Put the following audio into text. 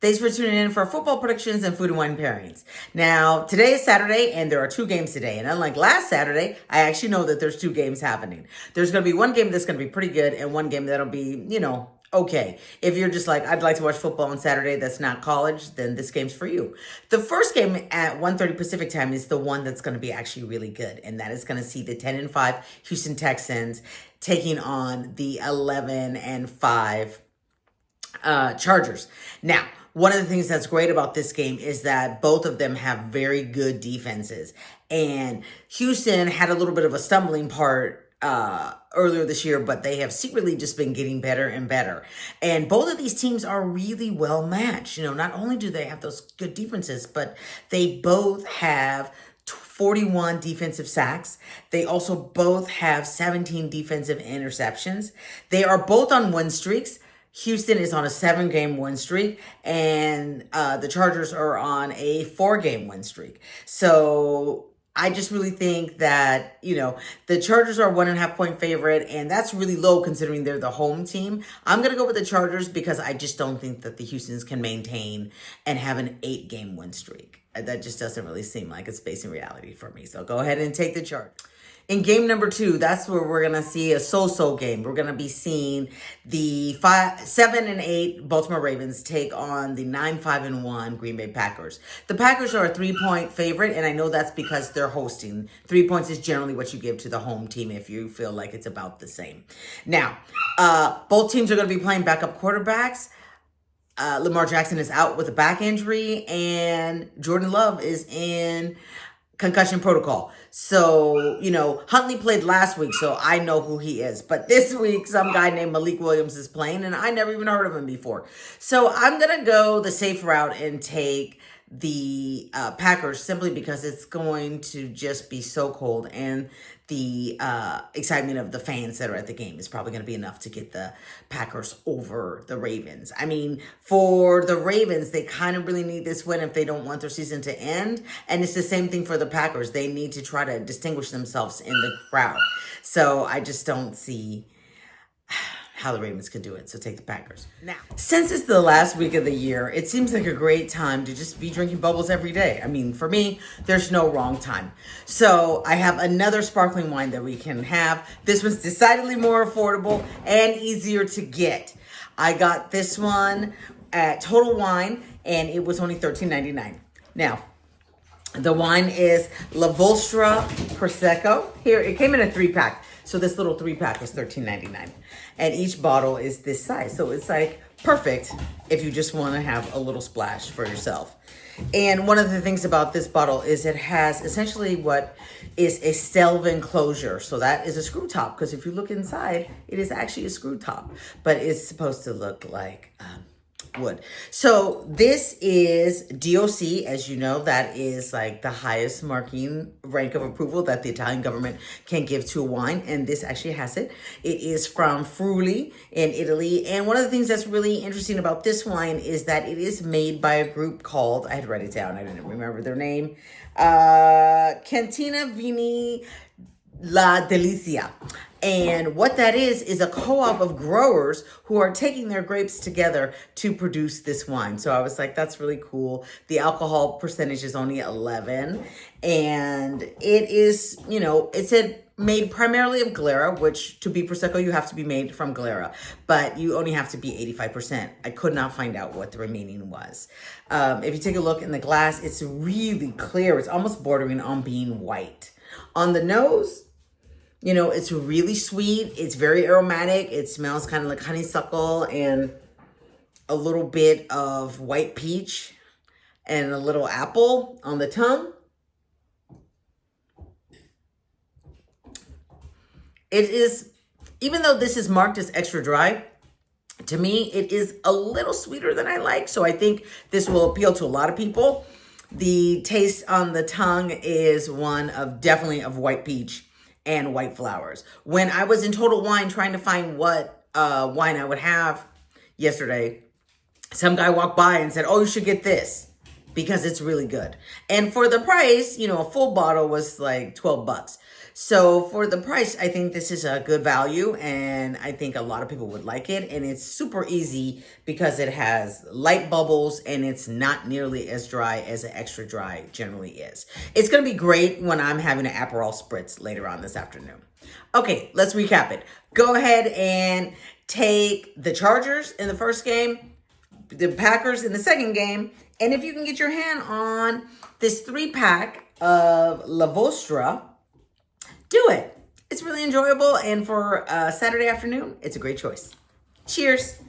Thanks for tuning in for football predictions and food and wine pairings. Now, today is Saturday, and there are 2 games today. And unlike last Saturday, I actually know that there's 2 games happening. There's going to be one game that's going to be pretty good, and one game that'll be, okay. If you're just like, I'd like to watch football on Saturday that's not college, then this game's for you. The first game at 1:30 Pacific time is the one that's going to be actually really good, and that is going to see the 10-5 Houston Texans taking on the 11-5 Chargers. Now, one of the things that's great about this game is that both of them have very good defenses. And Houston had a little bit of a stumbling part earlier this year, but they have secretly just been getting better and better. And both of these teams are really well matched. Not only do they have those good defenses, but they both have 41 defensive sacks. They also both have 17 defensive interceptions. They are both on win streaks. Houston is on a 7-game win streak, and the Chargers are on a 4-game win streak. So I just really think that, the Chargers are 1.5 point favorite, and that's really low considering they're the home team. I'm going to go with the Chargers because I just don't think that the Houstons can maintain and have an 8-game win streak. That just doesn't really seem like it's based in reality for me. So go ahead and take the Chargers. In game number 2, that's where we're going to see a so-so game. We're going to be seeing the 7-8 Baltimore Ravens take on the 9-5-1 Green Bay Packers. The Packers are a 3-point favorite, and I know that's because they're hosting. 3 points is generally what you give to the home team if you feel like it's about the same. Now, both teams are going to be playing backup quarterbacks. Lamar Jackson is out with a back injury, and Jordan Love is in concussion protocol. So, Huntley played last week, so I know who he is. But this week, some guy named Malik Williams is playing, and I never even heard of him before. So I'm going to go the safe route and take the Packers simply because it's going to just be so cold, and the excitement of the fans that are at the game is probably going to be enough to get the Packers over the Ravens. I mean, for the Ravens, they kind of really need this win if they don't want their season to end. And it's the same thing for the Packers. They need to try to distinguish themselves in the crowd. So I just don't see how the Ravens can do it. So take the Packers. Now, since it's the last week of the year, it seems like a great time to just be drinking bubbles every day. I mean, for me, there's no wrong time. So I have another sparkling wine that we can have. This one's decidedly more affordable and easier to get. I got this one at Total Wine, and it was only $13.99. Now, the wine is Vostra prosecco. Here, it came in a 3-pack. So this little 3-pack was $13.99. And each bottle is this size. So it's like perfect if you just want to have a little splash for yourself. And one of the things about this bottle is it has essentially what is a Stelvin closure. So that is a screw top, because if you look inside, it is actually a screw top. But it's supposed to look like wood. So this is DOC, as you know, that is like the highest marking rank of approval that the Italian government can give to a wine, and this actually has it. It is from Friuli in Italy, and one of the things that's really interesting about this wine is that it is made by a group called, I had to write it down, I didn't remember their name, Cantina Vini La Delizia. And what that is a co-op of growers who are taking their grapes together to produce this wine. So I was like, that's really cool. The alcohol percentage is only 11. And it is, it said made primarily of Glera, which to be Prosecco, you have to be made from Glera. But you only have to be 85%. I could not find out what the remaining was. If you take a look in the glass, it's really clear. It's almost bordering on being white. On the nose, it's really sweet. It's very aromatic. It smells kind of like honeysuckle and a little bit of white peach and a little apple on the tongue. It is, even though this is marked as extra dry, to me, it is a little sweeter than I like. So I think this will appeal to a lot of people. The taste on the tongue is one of definitely of white peach and white flowers. When I was in Total Wine trying to find what wine I would have yesterday, some guy walked by and said, oh, you should get this. because it's really good. And for the price, you know, a full bottle was like 12 bucks. So for the price, I think this is a good value, and I think a lot of people would like it. And it's super easy because it has light bubbles and it's not nearly as dry as an extra dry generally is. It's going to be great when I'm having an Aperol spritz later on this afternoon. Okay, let's recap it. Go ahead and take the Chargers in the first game, the Packers in the second game, and if you can get your hand on this 3-pack of La Vostra, do it. It's really enjoyable, and for Saturday afternoon, it's a great choice. Cheers.